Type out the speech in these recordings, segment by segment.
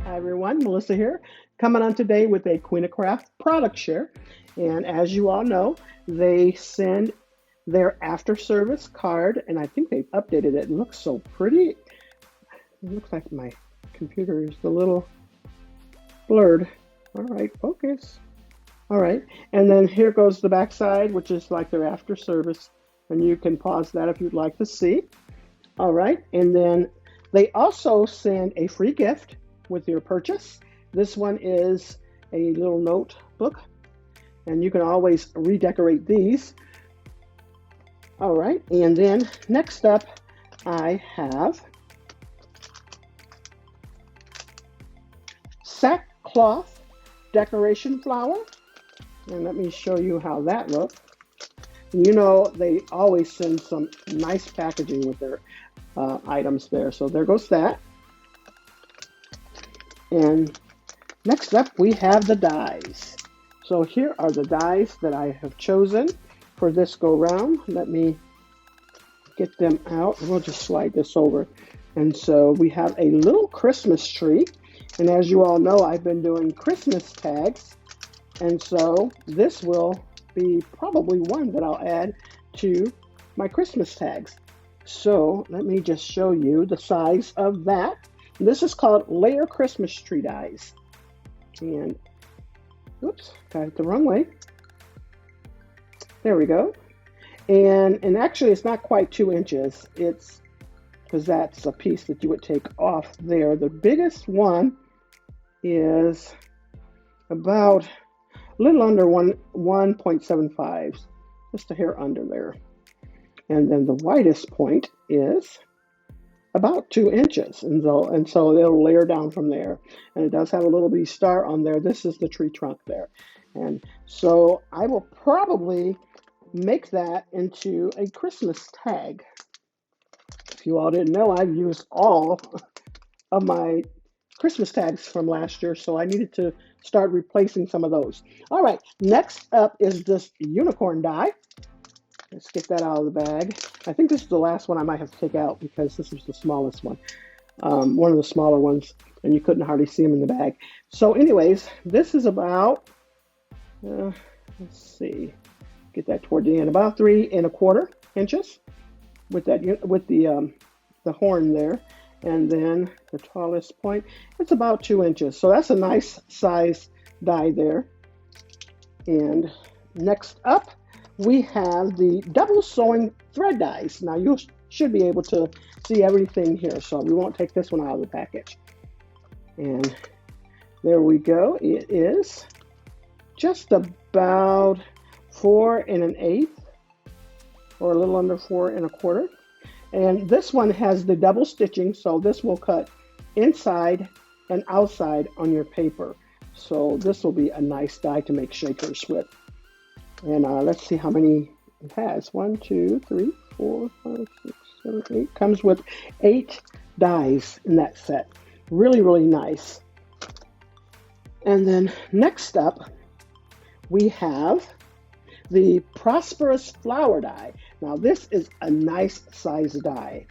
Hi everyone, Melissa here, coming on today with a Queenacraft product share. And as you all know, they send their after service card, and I think they've updated it. It looks so pretty. It looks like my computer is a little blurred. All right, focus. All right, and then here goes the back side, which is like their after service, and you can pause that if you'd like to see. All right, and then they also send a free gift with your purchase. This one is a little notebook, and you can always redecorate these. All right, and then next up, I have sackcloth decoration flower, and let me show you how that looks. You know, they always send some nice packaging with their items there. So there goes that. And next up, we have the dies. So here are the dies that I have chosen for this go round. Let me get them out. We'll just slide this over. And so we have a little Christmas tree. And as you all know, I've been doing Christmas tags. And so this will be probably one that I'll add to my Christmas tags. So let me just show you the size of that. This is called Layer Christmas Tree Dies. And, oops, got it the wrong way. There we go. And actually it's not quite 2 inches. It's, because that's a piece that you would take off there. The biggest one is about a little under 1.75, just a hair under there. And then the widest point is about 2 inches, and so it'll layer down from there. And it does have a little bitty star on there. This is the tree trunk there. And so I will probably make that into a Christmas tag. If you all didn't know, I've used all of my Christmas tags from last year, so I needed to start replacing some of those. All right, next up is this unicorn die. Let's get that out of the bag. I think this is the last one I might have to take out because this is the smallest one. One of the smaller ones, and you couldn't hardly see them in the bag. So anyways, this is about, let's see, get that toward the end, about 3 1/4 inches with the horn there. And then the tallest point, it's about 2 inches. So that's a nice size die there. And next up, we have the double sewing thread dies. Now you should be able to see everything here, so we won't take this one out of the package. And there we go. It is just about 4 1/8, or a little under 4 1/4. And this one has the double stitching, so this will cut inside and outside on your paper. So this will be a nice die to make shakers with. And let's see how many it has. 1, 2, 3, 4, 5, 6, 7, 8. Comes with 8 dies in that set. Really, really nice. And then next up, we have the Prosperous Flower Die. Now this is a nice size die.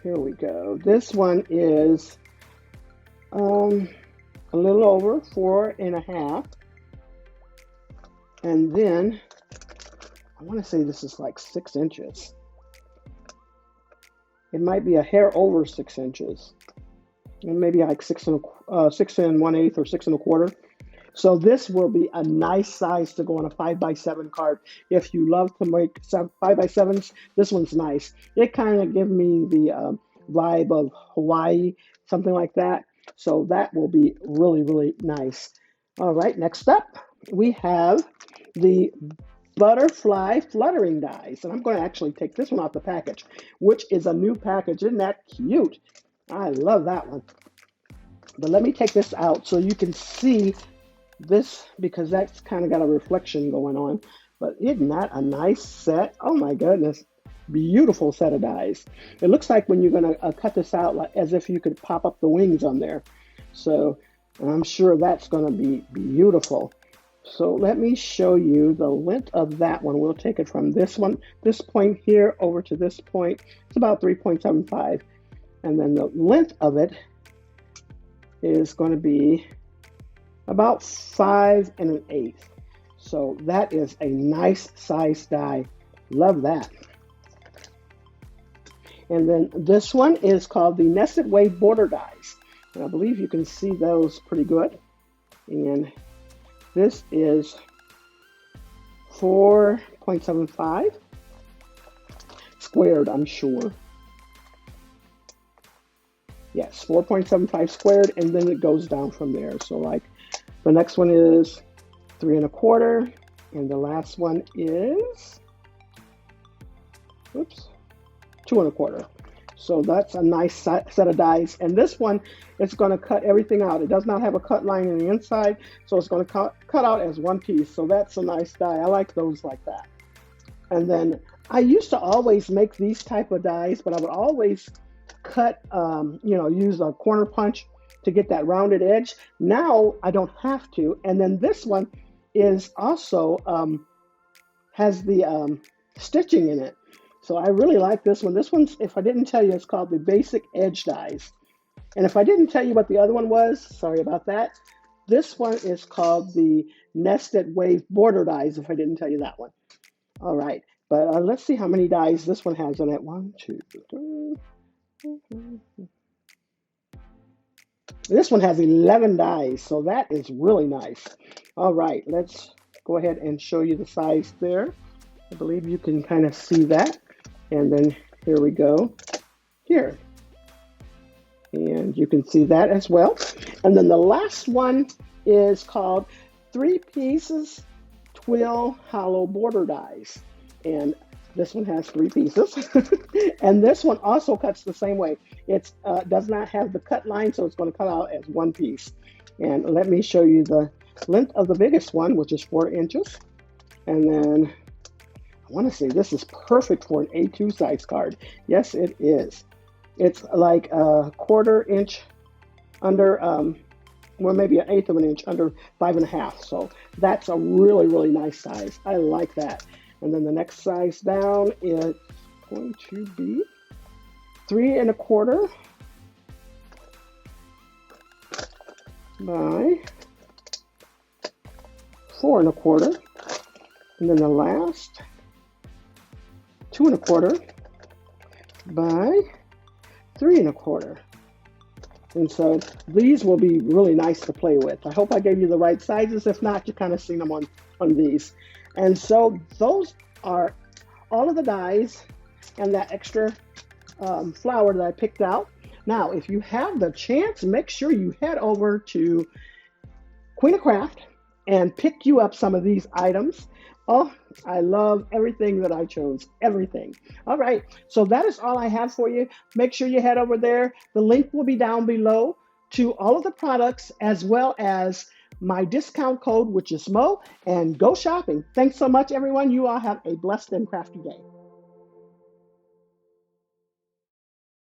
Here we go. This one is a little over 4 1/2. And then I want to say this is like 6 inches. It might be a hair over 6 inches. And maybe like 6 1/8 or 6 1/4. So this will be a nice size to go on a 5x7 card. If you love to make 5x7s, this one's nice. It kind of gives me the vibe of Hawaii, something like that. So that will be really, really nice. All right, next up, we have the butterfly fluttering dies. And I'm going to actually take this one off the package, which is a new package. Isn't that cute? I love that one. But let me take this out so you can see this, because that's kind of got a reflection going on. But isn't that a nice set? Oh my goodness, beautiful set of dies. It looks like when you're going to cut this out, like as if you could pop up the wings on there. So I'm sure that's going to be beautiful. So let me show you the length of that one. We'll take it from this point here over to this point. It's about 3.75. And then the length of it is going to be about 5 1/8. So that is a nice size die. Love that. And then this one is called the Nested Wave Border Dies. And I believe you can see those pretty good. And this is 4.75 squared, I'm sure. Yes, 4.75 squared, and then it goes down from there. So like the next one is 3 1/4, and the last one is, oops, 2 1/4. So that's a nice set of dies. And this one, it's going to cut everything out. It does not have a cut line in the inside, so it's going to cut out as one piece. So that's a nice die. I like those like that. And then I used to always make these type of dies, but I would always cut, use a corner punch to get that rounded edge. Now I don't have to. And then this one is also has the stitching in it. So I really like this one. This one's, if I didn't tell you, it's called the Basic Edge Dies. And if I didn't tell you what the other one was, sorry about that. This one is called the Nested Wave Border Dies, if I didn't tell you that one. All right, but let's see how many dies this one has in it. 1, 2, 3. This one has 11 dies, so that is really nice. All right, let's go ahead and show you the size there. I believe you can kind of see that. And then here we go, here. And you can see that as well. And then the last one is called 3 Pieces Twill Hollow Border Dies. And this one has 3 pieces. And this one also cuts the same way. It does not have the cut line, so it's going to cut out as one piece. And let me show you the length of the biggest one, which is 4 inches. And then I want to say this is perfect for an A2 size card. Yes, it is. It's like a 1/4 inch under, well, maybe 1/8 of an inch under 5 1/2. So that's a really, really nice size. I like that. And then the next size down is going to be 3 1/4 by 4 1/4. And then the last 2 1/4 by 3 1/4. And so these will be really nice to play with. I hope I gave you the right sizes. If not, you kind of seen them on these. And so those are all of the dies and that extra flower that I picked out. Now, if you have the chance, make sure you head over to Queenacraft and pick you up some of these items. Oh, I love everything that I chose, everything. All right, so that is all I have for you. Make sure you head over there. The link will be down below to all of the products as well as my discount code, which is Mo, and go shopping. Thanks so much, everyone. You all have a blessed and crafty day.